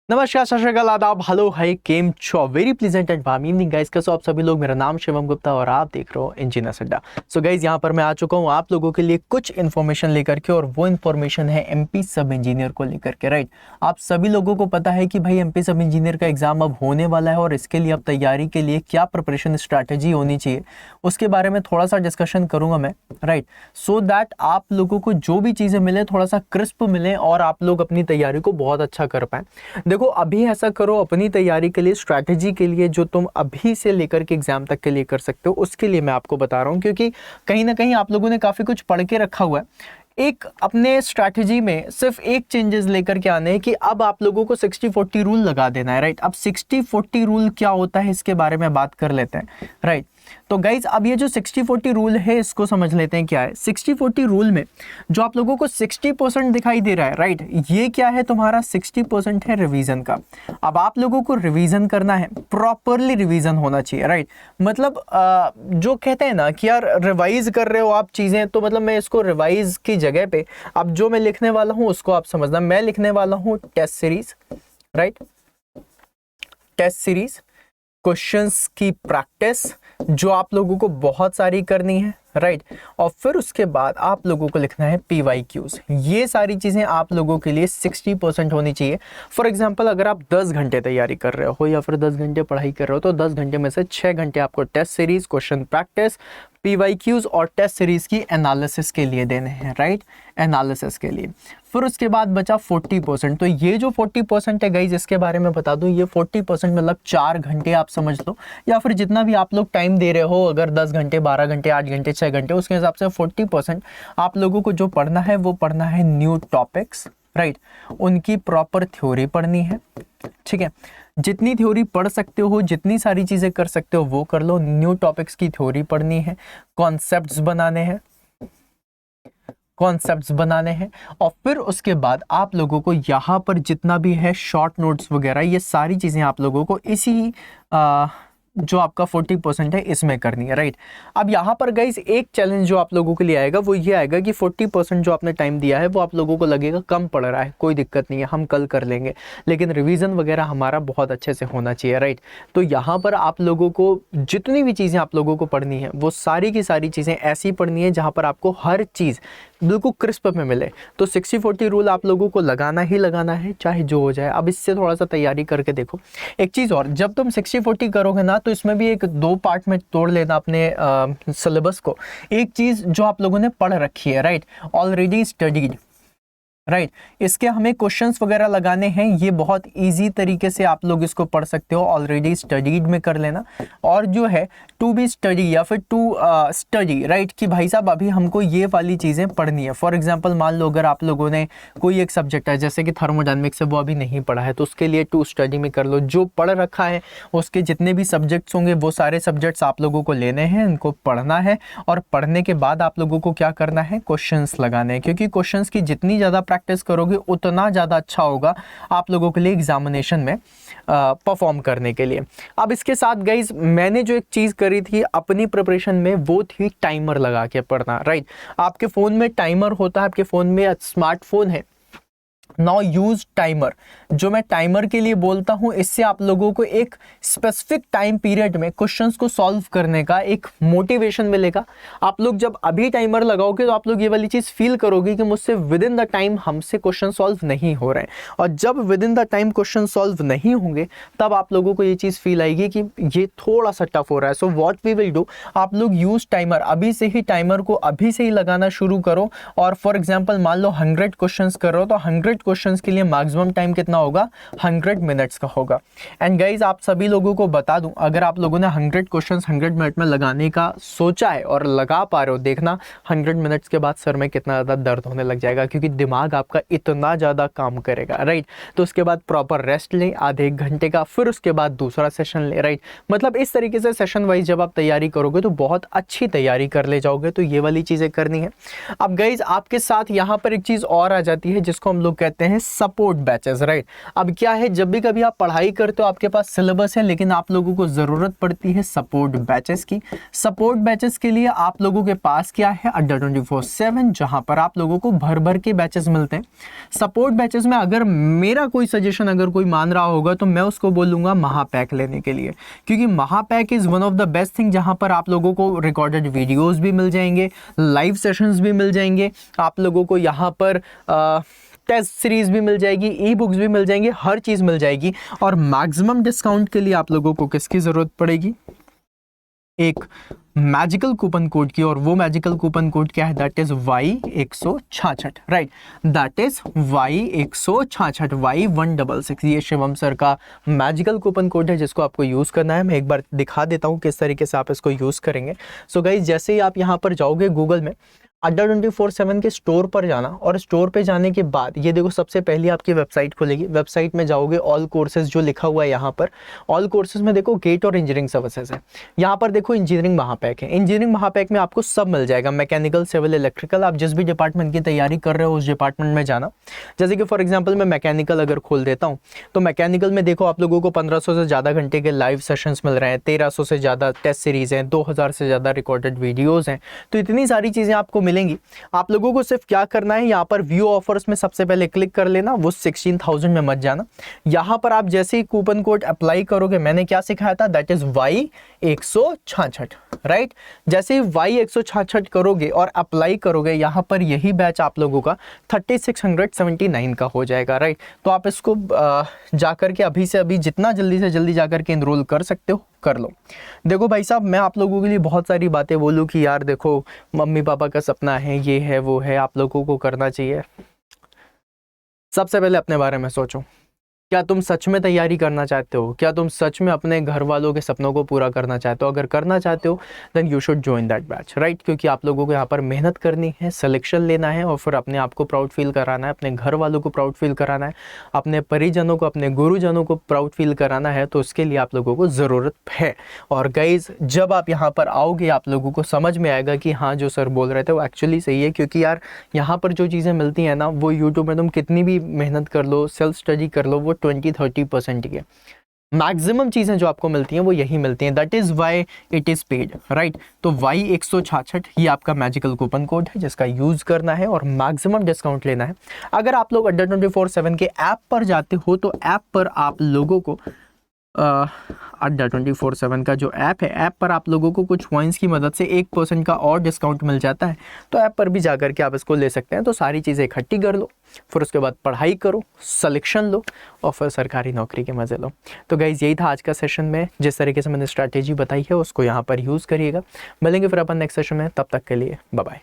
नमस्कार, सत श्री अकाल, आदाब, हेलो, हाय, केम छो, very pleasant and warm evening guys. कैसे हो आप सभी लोग। मेरा नाम शिवम गुप्ता और आप देख रहे हो इंजीनियर अड्डा। सो गाइस, यहाँ पर मैं आ चुका हूँ आप लोगों के लिए कुछ इन्फॉर्मेशन लेकर के, और वो इन्फॉर्मेशन है एमपी सब इंजीनियर को लेकर के। राइट, आप सभी लोगों को पता है कि भाई एमपी सब इंजीनियर का एग्जाम अब होने वाला है, और इसके लिए अब तैयारी के लिए क्या प्रिपरेशन स्ट्रैटेजी होनी चाहिए उसके बारे में थोड़ा सा डिस्कशन करूंगा मैं। राइट, सो दैट आप लोगों को जो भी चीज़ें मिले थोड़ा सा क्रिस्प मिले और आप लोग अपनी तैयारी को बहुत अच्छा कर पाएँ। देखो, अभी ऐसा करो अपनी तैयारी के लिए, स्ट्रैटेजी के लिए, जो तुम अभी से लेकर के एग्जाम तक के लिए कर सकते हो, उसके लिए मैं आपको बता रहा हूं, क्योंकि कहीं ना कहीं आप लोगों ने काफ़ी कुछ पढ़ के रखा हुआ है। एक अपने स्ट्रैटेजी में सिर्फ एक चेंजेस लेकर के आने हैं कि अब आप लोगों को 60-40 रूल लगा देना है। राइट, अब 60-40 रूल क्या होता है इसके बारे में बात कर लेते हैं। राइट, तो गाइज अब ये जो 60-40 रूल है इसको समझ लेते हैं क्या है। 60-40 रूल में जो आप लोगों को 60% दिखाई दे रहा है, राइट, ये क्या है, तुम्हारा 60% है रिवीजन का। अब आप लोगों को रिवीजन करना है, प्रॉपरली रिवीजन होना चाहिए। राइट, मतलब जो कहते हैं ना कि यार रिवाइज कर रहे हो आप चीज़ें, तो मतलब मैं इसको रिवाइज की जगह पे अब जो मैं लिखने वाला हूँ उसको आप समझना। मैं लिखने वाला हूँ test series. Right, test series, questions की प्रैक्टिस जो आप लोगों को बहुत सारी करनी है। राइट, और फिर उसके बाद आप लोगों को लिखना है PYQs। ये सारी चीज़ें आप लोगों के लिए 60% होनी चाहिए। फॉर एग्जांपल, अगर आप 10 घंटे तैयारी कर रहे हो या फिर 10 घंटे पढ़ाई कर रहे हो, तो 10 घंटे में से 6 घंटे आपको test series, question practice, PYQs और टेस्ट सीरीज की एनालिसिस के लिए देने हैं। राइट, एनालिसिस के लिए। फिर उसके बाद बचा 40%। तो ये जो 40% है गाइज, इसके बारे में बता दूं, ये 40% मतलब 4 घंटे आप समझ लो, या फिर जितना भी आप लोग टाइम दे रहे हो, अगर 10 घंटे, 12 घंटे, 8 घंटे, 6 घंटे, उसके हिसाब से 40% आप लोगों को जो पढ़ना है वो पढ़ना है न्यू टॉपिक्स। राइट, उनकी प्रॉपर थ्योरी पढ़नी है। ठीक है, जितनी थ्योरी पढ़ सकते हो, जितनी सारी चीज़ें कर सकते हो वो कर लो। न्यू टॉपिक्स की थ्योरी पढ़नी है, कॉन्सेप्ट्स बनाने हैं, कॉन्सेप्ट्स बनाने हैं, और फिर उसके बाद आप लोगों को यहाँ पर जितना भी है शॉर्ट नोट्स वगैरह, ये सारी चीज़ें आप लोगों को इसी जो आपका 40% है इसमें करनी है। राइट, अब यहाँ पर गाइज एक चैलेंज जो आप लोगों के लिए आएगा वो ये आएगा कि 40% जो आपने टाइम दिया है वो आप लोगों को लगेगा कम पड़ रहा है। कोई दिक्कत नहीं है, हम कल कर लेंगे, लेकिन रिवीजन वगैरह हमारा बहुत अच्छे से होना चाहिए। राइट, तो यहाँ पर आप लोगों को जितनी भी चीज़ें आप लोगों को पढ़नी है वो सारी की सारी चीज़ें ऐसी पढ़नी है जहाँ पर आपको हर चीज़ बिल्कुल क्रिस्प में मिले। तो 60-40 रूल आप लोगों को लगाना ही लगाना है, चाहे जो हो जाए। अब इससे थोड़ा सा तैयारी करके देखो। एक चीज़ और, जब तुम 60-40 करोगे ना, तो इसमें भी एक 2 पार्ट में तोड़ लेना अपने सिलेबस को। एक चीज़ जो आप लोगों ने पढ़ रखी है, राइट, ऑलरेडी स्टडीड। राइट, इसके हमें क्वेश्चंस वगैरह लगाने हैं, ये बहुत इजी तरीके से आप लोग इसको पढ़ सकते हो, ऑलरेडी स्टडीड में कर लेना। और जो है टू बी स्टडी या फिर टू स्टडी, राइट, कि भाई साहब अभी हमको ये वाली चीज़ें पढ़नी है। फॉर एग्जांपल, मान लो अगर आप लोगों ने कोई एक सब्जेक्ट है जैसे कि थर्मोडायनेमिक्स है, वो अभी नहीं पढ़ा है, तो उसके लिए टू स्टडी में कर लो। जो पढ़ रखा है उसके जितने भी सब्जेक्ट्स होंगे वो सारे सब्जेक्ट्स आप लोगों को लेने हैं, इनको पढ़ना है, और पढ़ने के बाद आप लोगों को क्या करना है, क्वेश्चंस लगाने हैं, क्योंकि क्वेश्चंस की जितनी ज़्यादा प्रैक्टिस करोगे उतना ज़्यादा अच्छा होगा आप लोगों के लिए एग्जामिनेशन में परफॉर्म करने के लिए। अब इसके साथ गाइज मैंने जो एक चीज़ करी थी अपनी प्रिपरेशन में, वो थी टाइमर लगा के पढ़ना। राइट, आपके फ़ोन में टाइमर होता है, आपके फ़ोन में स्मार्टफोन है, नाउ यूज टाइमर। जो मैं टाइमर के लिए बोलता हूं, इससे आप लोगों को एक स्पेसिफिक टाइम पीरियड में क्वेश्चंस को सॉल्व करने का एक मोटिवेशन मिलेगा। आप लोग जब अभी टाइमर लगाओगे तो आप लोग ये वाली चीज़ फील करोगे कि मुझसे विद इन द टाइम हमसे क्वेश्चन सॉल्व नहीं हो रहे हैं, और जब with in the time question solve नहीं होंगे तब आप लोगों को ये चीज़ फील आएगी कि ये थोड़ा सा टफ हो रहा है। So what we will do, आप लोग यूज टाइमर, अभी से ही टाइमर को अभी से ही लगाना शुरू करो। और फॉर एग्जाम्पल, मान लो 100 क्वेश्चन कर रहे हो, तो 100 क्वेश्चंस के लिए मैक्सिमम टाइम कितना होगा, 100 मिनट्स का होगा। एंड गाइज आप सभी लोगों को बता दूं, अगर आप लोगों ने 100 क्वेश्चंस 100 मिनट में लगाने का सोचा है और लगा पा रहे हो, देखना 100 मिनट्स के बाद सर में कितना ज़्यादा दर्द होने लग जाएगा, क्योंकि दिमाग आपका इतना ज़्यादा काम करेगा। राइट, तो उसके बाद प्रॉपर रेस्ट लें आधे 1 घंटे का, फिर उसके बाद दूसरा सेशन लें। राइट, मतलब इस तरीके से सेशन वाइज जब आप तैयारी करोगे तो बहुत अच्छी तैयारी कर ले जाओगे। तो ये वाली चीज़ें करनी है। अब गाइज आपके साथ यहाँ पर एक चीज़ और आ जाती है जिसको हम लोग कहते हैं सपोर्ट बैचेस, राइट। अब क्या है, जब भी कभी आप पढ़ाई करते हो आपके पास सिलेबस है, लेकिन आप लोगों को ज़रूरत पड़ती है सपोर्ट बैचेस की। सपोर्ट बैचेस के लिए आप लोगों के पास क्या है, अड्डा 24/7, जहां पर आप लोगों को भर भर के बैचेस मिलते हैं। सपोर्ट बैचेस में अगर मेरा कोई सजेशन अगर कोई मान रहा होगा तो मैं उसको बोलूँगा महापैक लेने के लिए, क्योंकि महापैक is one of the best thing, जहाँ पर आप लोगों को रिकॉर्डेड वीडियोज़ भी मिल जाएंगे, लाइव सेशंस भी मिल जाएंगे, आप लोगों को यहाँ पर टेस्ट सीरीज भी मिल जाएगी, ई बुक्स भी मिल जाएंगी, हर चीज़ मिल जाएगी। और मैक्सिमम डिस्काउंट के लिए आप लोगों को किसकी ज़रूरत पड़ेगी, एक मैजिकल कूपन कोड की। और वो मैजिकल कूपन कोड क्या है, that is Y166, right, that is Y166, Y166। ये शिवम सर का मैजिकल कूपन कोड है जिसको आपको यूज़ करना है। मैं एक बार दिखा देता हूँ किस तरीके से आप इसको यूज़ करेंगे। सो गाइज, जैसे ही आप यहाँ पर जाओगे गूगल में, अड्डा 24/7 के स्टोर पर जाना, और स्टोर पे जाने के बाद ये देखो सबसे पहले आपकी वेबसाइट खुलेगी। वेबसाइट में जाओगे, ऑल कोर्सेज जो लिखा हुआ है यहाँ पर, ऑल कोर्सेज में देखो गेट और इंजीनियरिंग सर्विसेज है। यहाँ पर देखो इंजीनियरिंग महापैक है। इंजीनियरिंग महापैक में आपको सब मिल जाएगा, मैकेनिकल, सिविल, इलेक्ट्रिकल। आप जिस भी डिपार्टमेंट की तैयारी कर रहे हो उस डिपार्टमेंट में जाना। जैसे कि फॉर एग्जाम्पल मैं मैकेनिकल अगर खोल देता हूँ, तो मैकेनिकल में देखो आप लोगों को 1500 से ज़्यादा घंटे के लाइव सेशंस मिल रहे हैं, 1300 से ज़्यादा टेस्ट सीरीज हैं, 2000 से ज़्यादा रिकॉर्डेड वीडियोज़ हैं। तो इतनी सारी चीज़ें आपको मिलेंगी। आप लोगों को सिर्फ क्या करना है, यहाँ पर व्यू ऑफर्स में सबसे पहले क्लिक कर लेना, वो 16,000 में मत जाना। यहाँ पर आप जैसे ही कूपन कोड अप्लाई करोगे, मैंने क्या सिखाया था, दैट इज Y166, राइट। जैसे ही Y166 करोगे और अप्लाई करोगे, यहाँ पर यही बैच आप लोगों का 3679 का हो जाएगा, राइट। तो आप इसको जाकर के अभी से अभी जितना जल्दी से जल्दी जाकर के इनरोल कर सकते हो कर लो। देखो भाई साहब, मैं आप लोगों के लिए बहुत सारी बातें बोलूँ कि यार देखो मम्मी पापा का सपना है, ये है वो है, आप लोगों को करना चाहिए। सबसे पहले अपने बारे में सोचो, क्या तुम सच में तैयारी करना चाहते हो? क्या तुम सच में अपने घर वालों के सपनों को पूरा करना चाहते हो? अगर करना चाहते हो then you should join that batch, right. क्योंकि आप लोगों को यहाँ पर मेहनत करनी है, सिलेक्शन लेना है, और फिर अपने आप को प्राउड फील कराना है, अपने घर वालों को प्राउड फील कराना है, अपने परिजनों को, अपने गुरुजनों को प्राउड फील कराना है। तो उसके लिए आप लोगों को ज़रूरत है। और गाइज, जब आप यहाँ पर आओगे आप लोगों को समझ में आएगा कि हाँ जो सर बोल रहे थे वो एक्चुअली सही है। क्योंकि यार यहाँ पर जो चीज़ें मिलती हैं ना, वो यूट्यूब में तुम कितनी भी मेहनत कर लो, सेल्फ स्टडी कर लो, वो 20-30% की है। मैक्सिमम चीज़ें जो आपको मिलती हैं वो यही मिलती हैं। That is why it is paid, right. तो Y166 ये आपका मैजिकल कूपन कोड है जिसका यूज़ करना है और मैक्सिमम डिस्काउंट लेना है। अगर आप लोग अड्डा 24/7 के ऐप पर जाते हो तो ऐप पर आप लोगों को अड्डा 24/7 का जो ऐप है, ऐप पर आप लोगों को कुछ पॉइंट्स की मदद से 1% का और डिस्काउंट मिल जाता है। तो ऐप पर भी जाकर के आप इसको ले सकते हैं। तो सारी चीज़ें इकट्ठी कर लो, फिर उसके बाद पढ़ाई करो, सिलेक्शन लो, और फिर सरकारी नौकरी के मज़े लो। तो गाइज़, यही था आज का सेशन में। जिस तरीके से मैंने स्ट्रैटेजी बताई है उसको यहाँ पर यूज़ करिएगा। मिलेंगे फिर अपन नेक्स्ट सेशन में, तब तक के लिए बाय बाय।